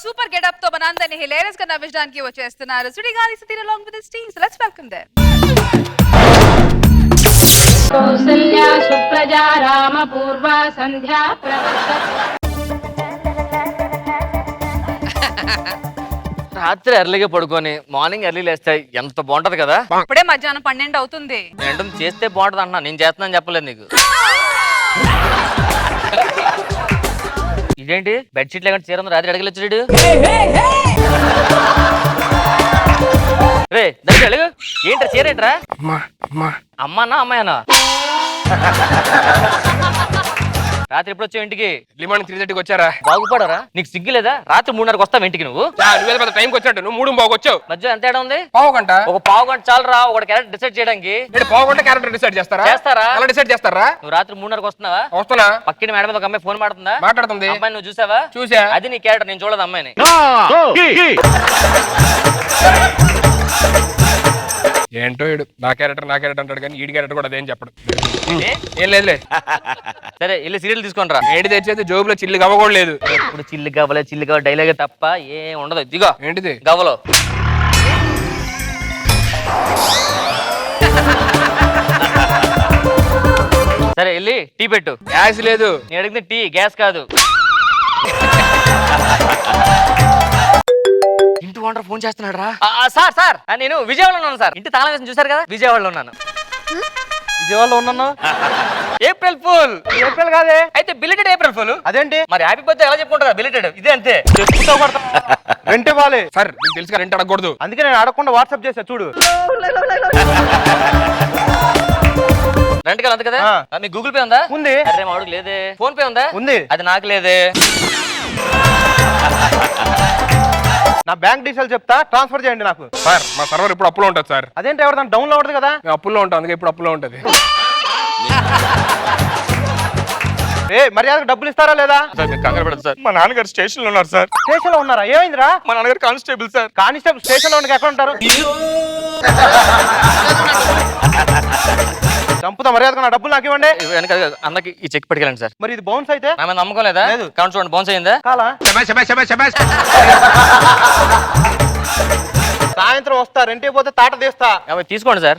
Super getup తో మనందరినీ hilarious గా నవ్వించడానికి వచ్చేస్తున్నారు Sudigali Sudheer along with his team. So let's welcome them. Kausalya Supraja Rama పూర్వ సంధ్యా రాత్రి ఎర్లీగా పడుకొని మార్నింగ్ ఎర్లీ లేస్తే ఎంత బాగుంటది కదా. ఇప్పుడే మధ్యాహ్నం 12 అవుతుంది. ఏంటో చేస్తే బాగుంటది అన్నా, నేను చేస్తున్నాను చెప్పలేదు నీకు. ఇదేంటి బెడ్షీట్ లేకుండా చీర ఉంది, రాత్రి అడగలొచ్చాడు రే దగ్గర అడుగు. ఏంట్రా చీర ఏంట్రా? అమ్మానా అమ్మాయనా? రాత్రి ఎప్పుడు వచ్చావు ఇంటికి? లిమాన్ 3:30కి వచ్చారా? బాగుపడరా? నీకు సిగ్గు లేదా? రాత్రి 3:30కి వస్తావు ఇంటికి నువ్వు? నువ్వు టైంకి వచ్చినట్టు నువ్వు 3:00 వచ్చావు. మధ్య ఎంత తేడా ఉంది? పావు గంట. ఒక పావు గంట చాలు రా ఒక క్యారెక్టర్ డిసైడ్ చేయడానికి. పావు గంట క్యారెక్టర్ డిసైడ్ చేస్తారా? అలా డిసైడ్ చేస్తారా? నువ్వు రాత్రి 3:30కి వస్తున్నావా? వస్తున్నా. పక్కిన మేడం మీద ఒక అమ్మాయి ఫోన్ మాట్లాడుతుందా? మాట్లాడుతుంది. అమ్మాయి నువ్వు చూసావా? చూసా. అది నీ క్యారెక్టర్, నేను చూడదు అమ్మాయిని. ఏంటో ఇడు నా క్యారెక్టర్ అంటాడు కానీ ఈడి క్యారెక్టర్ కూడా అదేం చెప్పడు. ఏం లేదులే. సరే వెళ్ళి సీరియల్ తీసుకొని రా. ఏడి తెచ్చేది జోబులో చిల్లు గవ్వకూడలేదు. ఇప్పుడు చిల్లు గవ్వలే డైలాగ్ తప్ప ఏం ఉండదు. దిగో. ఏంటిది? గవ్వలో సరే వెళ్ళి టీ పెట్టు. గ్యాస్ లేదు. నేను అడిగితే టీ, గ్యాస్ కాదు. ఇంటి ఓనర్ ఫోన్ చేస్తున్నాడు రా. సార్ నేను విజయవాడలో ఉన్నాను సార్. ఇంటి తాళం వేసి చూసారు కదా, విజయవాడలో ఉన్నాను. విజయవాడలో ఉన్నాను. April full. ఏప్రిల్ కాదే. అయితే బిలిటెడ్ ఏప్రిల్ ఫుల్. అదేంటి? మరి హ్యాపీ బర్త్డే ఎలా చెప్పుకుంటారా? బిలిటెడ్ ఇదే అంతే. రెంట్ ఇవ్వాలి సార్ మీకు తెలుసుగా రెంట్ అడగకూడదు. అందుకే నేను అడగకుండా వాట్సాప్ చేసా చూడు. రెంట్ కాదు అంతే కదా. మీకు గూగుల్ పే ఉందా? ఉంది. అరే మా వాడికి లేదే. ఫోన్ పే ఉందా? ఉంది. అది నాకు లేదే. నా బ్యాంక్ డీటెయిల్ చెప్తా, ట్రాన్స్ఫర్ చేయండి నాకు. సార్ మా సర్వర్ ఇప్పుడు అప్పులో ఉంటుంది సార్. అదేంటి ఎవరిదాన్ని డౌన్ లో ఉంటుంది కదా? మేము అప్పుల్లో ఉంటాం, అందుకే ఇప్పుడు అప్పులో ఉంటుంది. మర్యాదకు డబ్బులు ఇస్తారా లేదా? సార్ మీరు కంగారు పడదు సార్. మా నాన్నగారు స్టేషన్ లో ఉన్నారు సార్. స్టేషన్ లో ఉన్నారా? ఏమైందిరా? మా నాన్నగారు కానిస్టేబుల్ సార్. కానిస్టేబుల్ స్టేషన్ లో ఉండగా ఎక్కడ ఉంటారు? చంపుతా, మర్యాదగా నా డబ్బులు నాకు ఇవ్వండి. అన్నకి ఈ చెక్ పట్టుకెళ్ళండి సార్. మరి ఇది బౌన్స్ అయితే? నా మీద నమ్మకం లేదా? లేదు. కౌంట్ చూడండి, బౌన్స్ అయిందా? కాలా? సాయంత్రం వస్తా, రెంట్ అయిపోతే తాట తీస్తా. తీసుకోండి సార్.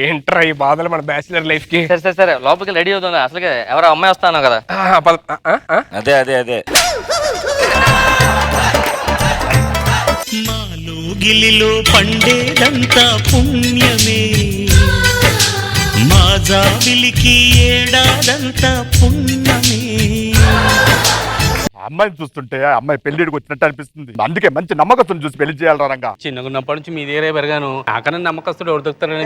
ఏంట్రా ఈ బాధలు మన బ్యాచిలర్ లైఫ్ కి. సరే లోపలికి రెడీ అవుతుంది. అసలు ఎవరో అమ్మాయి వస్తాను కదా. అదే మాలో గిలిలో పండేదంతా పుణ్యమే, మా జాబిలికి ఏడాదంతా పుణ్యమే. అమ్మాయిని చూస్తుంటే అమ్మాయి పెళ్లిడికి వచ్చినట్టు అనిపిస్తుంది. అందుకే మంచి నమ్మకస్తుని చూసి పెళ్లి చేయాలరా రంగా. చిన్నగున్నప్పటి నుంచి మీ దగ్గరే పెరిగాను. నాకన్నా నమ్మకస్తుడు ఎవరు దొరుకుతారని.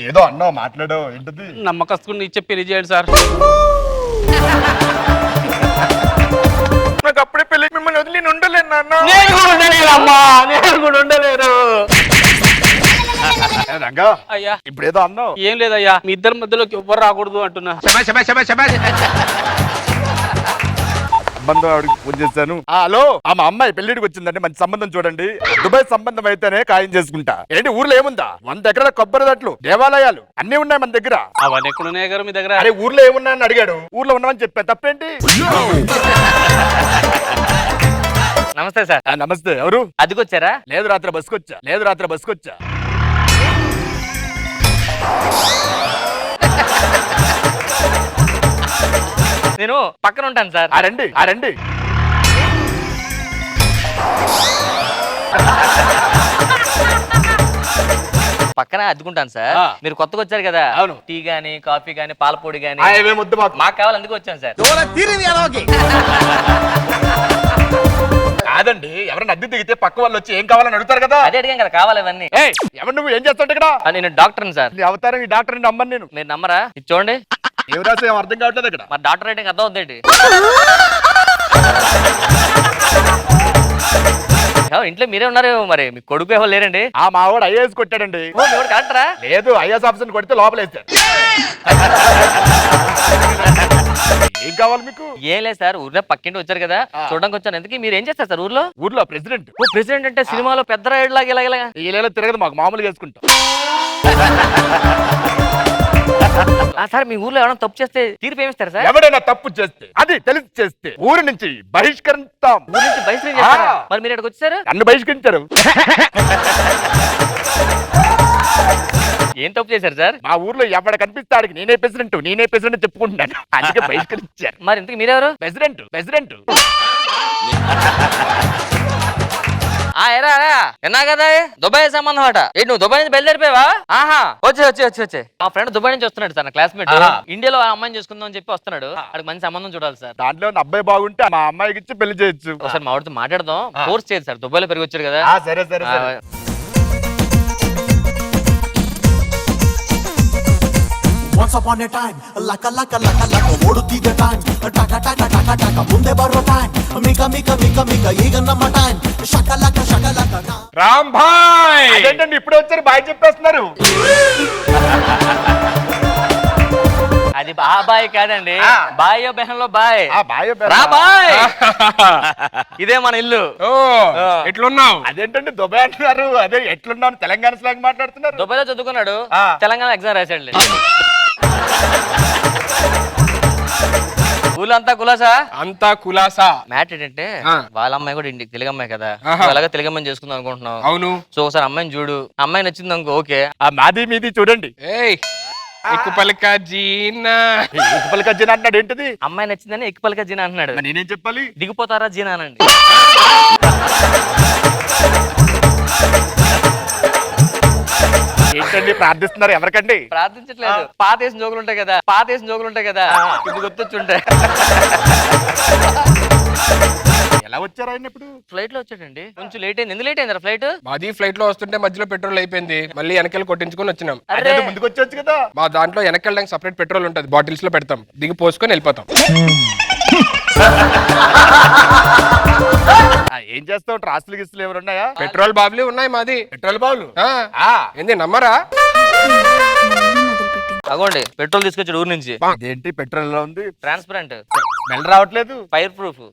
ఏదో అన్నావు, మాట్లాడావు, ఏంటది? నమ్మకస్తుని ఇచ్చే పెళ్లి చేయండి సార్. నాకు అప్పుడే పెళ్లికి మిమ్మల్ని వదిలి నేను ఉండలేను నాన్న. నేను కూడా ఉండలేను. రంగా అయ్యా ఇప్పుడు ఏదో అన్నావు. ఏం లేదయ్యా, మీ ఇద్దరి మధ్యలోకి ఎవ్వరు రాకూడదు అంటున్నా. సంబంధం ఆవిడకి ఫోన్ చేశాను. హలో, మా అమ్మాయి పెళ్లిడికి వచ్చిందండి, మంచి సంబంధం చూడండి. దుబాయ్ సంబంధం అయితేనే ఖాయం చేసుకుంటా. ఏంటి ఊర్లో ఏముందా? 100 ఎకరాల కొబ్బరి తట్లు, దేవాలయాలు అన్ని ఉన్నాయి మన దగ్గర. అవన్నీ ఎక్కడ ఉన్నాయి గారు మీ దగ్గర? అరే ఊర్లో ఏమున్నాయని అడిగాడు. ఊర్లో ఉన్నామని చెప్పా, తప్పేంటి? నమస్తే సార్. నమస్తే. ఎవరు? అదికొచ్చారా? లేదు రాత్రి బస్కొచ్చా. నేను పక్కన ఉంటాను సార్. రండి. పక్కన అద్దుకుంటాను సార్. మీరు కొత్తగా వచ్చారు కదా. అవును. టీ గానీ, కాఫీ గానీ, పాలపొడి గానీ మాకు కావాలి, అందుకు వచ్చాను సార్. కాదండి, ఎవరైనా అద్దె దిగితే పక్క వాళ్ళు వచ్చి ఏం కావాలని అడుగుతారు కదా. అదే అడిగాం కదా, కావాలి ఇవన్నీ. ఎవరు నువ్వు ఏం చేస్తావు ఇక్కడ? నేను డాక్టర్ని సార్. నీ అవతారం ఈ డాక్టర్ నమ్మను నేను. మీరు నమ్మరా? ఇది చూడండి. ఏం రాసా ఏం అర్థం కావట్లేదు ఇక్కడ. మరి డాక్టర్ రైటింగ్ అర్థం అవుతుంది. ఇంట్లో మీరే ఉన్నారు, మరి మీ కొడుకు ఎవరు లేరండి? మా వాడు ఐఏఎస్ కొట్టాడండి. కరెక్టరా? లేదు, ఐఏఎస్ ఆఫీసర్ కొడితే లోపలేస్తారు. ఏం కావాలి మీకు? ఏం లేదు సార్, ఊర్లో పక్కింటి వచ్చారు కదా, చూడడానికి వచ్చాను. ఎందుకు మీరు ఏం చేస్తారు సార్ ఊర్లో? ఊర్లో ప్రెసిడెంట్. ప్రెసిడెంట్ అంటే సినిమాలో పెద్ద రాయుడు లాగా ఇలాగ ఇలా తిరగదు, మాకు మామూలుగా వేసుకుంటాం. సార్ మీ ఊర్లో ఎవరైనా తప్పు చేస్తే తీర్పు ఏమిస్తారు సార్? ఎవడైనా తప్పు చేస్తే, అది తెలిసి చేస్తే ఊరి నుంచి బహిష్కరిస్తాం. ఊరి నుంచి బహిష్కరించారా? మరి మీరు ఇక్కడికి వచ్చారు? నన్ను బహిష్కరించారు. ఏం తప్పు చేశారు సార్? మా ఊర్లో ఎవడ కనిపిస్తాడికి నేనే ప్రెసిడెంట్ చెప్పుకుంటున్నాను, అందుకే బహిష్కరించారు. మరి ఇంతకు మీరెవరు? ప్రెసిడెంట్ ఎరా ఎన్నా కదా దుబాయ్ సంబంధం అట. ఏంటి నువ్వు దుబాయ్ నుంచి బయలుదేరిపోయావా? ఆహా, వచ్చే మా ఫ్రెండ్ దుబాయ్ నుంచి వస్తున్నాడు సార్, నా క్లాస్మేట్. ఇండియాలో అమ్మాయిని చూసుకుందాం అని చెప్పి వస్తున్నాడు. అక్కడికి మంచి సంబంధం చూడాలి సార్. దాంట్లో ఉన్న అబ్బాయి బాగుంటే మా అమ్మాయికి ఇచ్చి పెళ్లి చేయొచ్చు. ఒకసారి మా వాడితో మాట్లాడదాం, ఫోర్స్ చేయదు సార్. దుబాయ్ లో పెరిగి వచ్చారు కదా. సరే. Once upon a time, laka ఓడుతీగ time, టక ముందే బర్రో time, మిక ఈగన్నమ్మ time, షకలక రామ్ భాయ్ అదేంటండి ఇప్పుడే వచ్చారు బాయ్ చెప్పేస్తున్నారు? అది బాయ్ కాదండి, బాయ్ బెహన్ లో బాయ్. బాయ్ రా బాయ్, ఇదే మన ఇల్లు. ఓ ఎట్లున్నావు? అదేంటండి దుబాయ్ అంటున్నారు? అదే ఎట్లున్నాను తెలంగాణ స్లాంగ్ మాట్లాడుతున్నారు. దుబాయ్ లో చదువుకున్నాడు, తెలంగాణ ఎగ్జామ్ రాశాడు. ఊళ్ళంతా కులాసా? అంతా కులాసా. మ్యాట్ ఏంటంటే వాళ్ళ అమ్మాయి కూడా ఇంటికి తెలుగు అమ్మాయి కదా, అలాగే తెలుగు అమ్మాయిని చేసుకుందాం అనుకుంటున్నావు. అవును. సో ఒకసారి అమ్మాయిని చూడు, అమ్మాయి నచ్చింది అనుకో ఓకే. మాది మీది చూడండి. ఏయ్ ఎక్కుపలక జీనా ఎక్కుపలక జీనా అంటున్నాడు ఏంటిది? అమ్మాయి నచ్చిందని ఎక్కుపలక జీనా అంటున్నాడు. నేనేం చెప్పాలి? దిగిపోతారా జీనా అనండి. ఏంటండి ప్రార్థిస్తున్నారు? ఎవరికండి ప్రార్థించట్లేదు, పాతేసిన జోకులు ఉంటాయి కదా ఇప్పుడు గుర్తొచ్చుంటాయి. ఎలా వచ్చారు ఆయన? ఇప్పుడు ఫ్లైట్ లో వచ్చాడండి, కొంచెం లేట్ అయింది. ఎందుకు లేట్ అయిందా ఫ్లైట్? మాది ఫ్లైట్ లో వస్తుంటే మధ్యలో పెట్రోల్ అయిపోయింది, మళ్ళీ వెనకాల కొట్టించుకొని వచ్చినాం. అరే ముందుకు వచ్చొచ్చు కదా. మా దాంట్లో వెనకెళ్ళడానికి సపరేట్ పెట్రోల్ ఉంటది, బాటిల్స్ లో పెడతాం, దిగి పోసుకొని వెళ్ళిపోతాం. ఏం చేస్తావు? ట్రాస్లు గిస్లు ఎవరు ఉన్నాయా? పెట్రోల్ బాబులు ఉన్నాయి మాది. పెట్రోల్ బావులు ఏంది నమ్మరా? అగోండి పెట్రోల్ తీసుకొచ్చాడు ఊరు నుంచి. ఏంటి పెట్రోల్ లో ఉంది? ట్రాన్స్పరెంట్, స్మెల్ రావట్లేదు. Fire proof.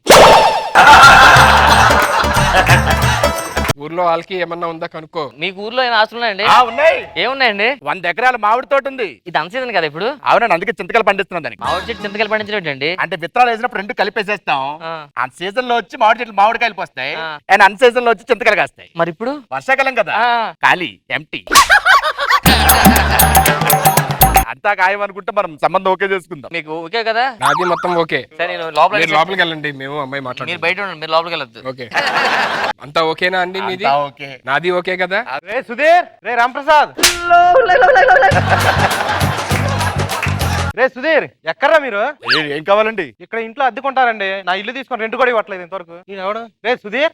ఊర్లో వాళ్ళకి ఏమన్నా ఉందా కనుక్కో. మీకు ఊర్లో ఏమైనా ఆస్తులు ఉన్నాయండి? ఉన్నాయి. ఏమున్నాయండి? 100 ఎకరాల మామిడి తోట ఉంది. ఇది అన్సీజన్ కదా ఇప్పుడు? అవునండి, అందుకే చింతకాయలు పండిస్తున్నాం దానికి. మామిడి చెట్టు చింతకాయలు పండించండి. అంటే విత్తనాలు వేసినప్పుడు 2 కలిపేసేస్తాం. ఆ. ఆ సీజన్ లో వచ్చి మామిడి చెట్లు మామిడికాయలు పోస్తాయి, ఆ. అండ్ అన్ సీజన్ లో వచ్చి చింతకాయలు కాస్తాయి. మరి ఇప్పుడు వర్షాకాలం కదా, ఆ. ఖాళీ ఎంటీ. అంతా ఖాయం అనుకుంటే మనం సంబంధం ఓకే చేసుకుందాం. మీకు ఓకే కదా? నాది మొత్తం ఓకే. సరే నేను లోపల మీరు లోపలికి వెళ్ళండి, మేము అమ్మాయి మీరు మాట్లాడుతున్నాం. బయట ఉండండి, మీరు లోపలికి వెళ్ళొద్దు. ఓకే అంతా ఓకేనా అండి? మీది అంతా ఓకే. నాది ఓకే కదా? రే సుధీర్, రే రాంప్రసాద్, రే సుధీర్ ఎక్కడ్రా మీరు? ఏం కావాలండి? ఇక్కడ ఇంట్లో అద్దెకుంటారండి, నా ఇల్లు తీసుకొని రెంట్ కూడా ఇవ్వట్లేదు ఇంతవరకు. ఎవడు? రే సుధీర్,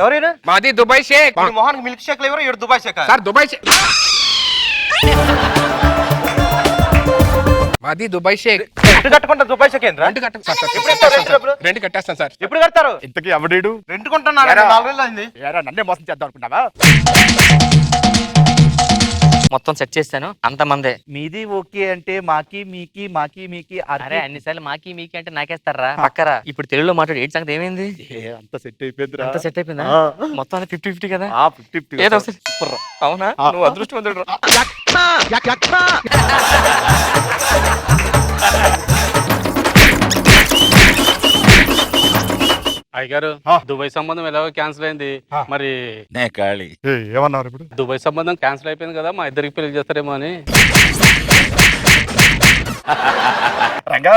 ఎవరైనా? మాది దుబాయ్ షేక్. మొహానికి మిల్క్ షేక్ ఎవరు? ఇక్కడ Dubai sheikh. Sir Dubai sheikh. మాది దుబాయ్ షేక్. రెంట్ కట్టుకుంటా దుబాయ్ షేక్ ఏంద్రా? రెంట్ కట్టండి సార్. ఎప్పుడు ఇస్తారు రెంట్ డబ్బులు? రెంట్ కట్టేస్తాను సార్. ఎప్పుడు కడతారు? ఇంతకీ అవడేడు? రెంట్ కొంటున్నారు, ఏరా? 4 రోజులు అయింది. నన్నే మోసం చేద్దాం అనుకున్నావా? మొత్తం సెట్ చేస్తాను, అంతమందే. మీది ఓకే అంటే మాకి మీకి అరే అన్నిసార్లు మాకి మీకి అంటే నాకేస్తారా పక్కరా. ఇప్పుడు తెలుగులో మాట్లాడి ఏంటి సంగతి ఏమైంది? అంత సెట్ అయిపోయిందిరా. అంత సెట్ అయిపోయిందా? మొత్తం 50-50 కదా? 50-50 ఏదో సూపర్. అవునా? నువ్వు అదృష్టవంతుడు. అయ్యగారు దుబాయ్ సంబంధం ఎలాగో క్యాన్సిల్ అయింది, మరి నే ఖాళీ. ఏమన్నారు ఇప్పుడు? దుబాయ్ సంబంధం క్యాన్సిల్ అయిపోయింది కదా, మా ఇద్దరికి పెళ్లి చేస్తారేమో అని. రంగా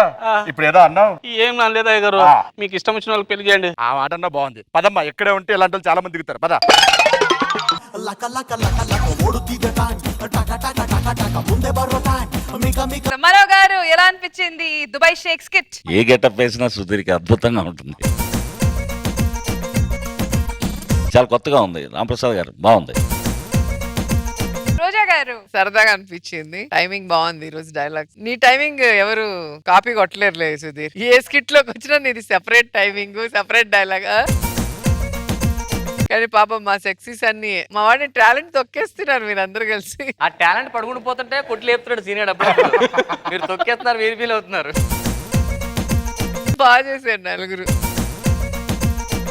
ఇప్పుడు ఏదో అన్నావు. ఏం అనలేదు అయ్యగారు, మీకు ఇష్టం వచ్చిన వాళ్ళకి పెళ్లి చేయండి. ఆ మాట అన్నా బాగుంది. పదమ్మా, ఎక్కడే ఉంటే ఇలాంటి వాళ్ళు చాలా మంది దిగుతారు. పద. ఓడుతీగ time, టక ముందే బర్రో time, మిక రామారావు గారు ఎలా అనిపించింది దుబాయ్ షేక్ స్కిట్? ఏ గెటప్ వేసినా సుధీర్కి అద్భుతంగా ఉంటుంది. చాలా కొత్తగా ఉంది. రాంప్రసాద్ గారు బాగుంది. రోజా గారు సరదాగా అనిపించింది, టైమింగ్ బాగుంది. ఈ రోజు డైలాగ్స్ నీ టైమింగ్ ఎవరు కాపీ కొట్టలేరులే సుధీర్. ఏ స్కిట్ లోకి వచ్చినా నీది సెపరేట్ టైమింగ్, సెపరేట్ డైలాగ్. కానీ పాపం మా సెక్సీస్ అన్ని మా వాడిని టాలెంట్ తొక్కేస్తున్నారు మీరు అందరు కలిసి. ఆ టాలెంట్ పడుకుని పోతుంటే కొట్లు లేపుతున్నాడు సీనియర్. అప్పుడు మీరు తొక్కేస్తున్నారు, మీరు ఫీల్ అవుతున్నారు. బాగా చేశారు నలుగురు.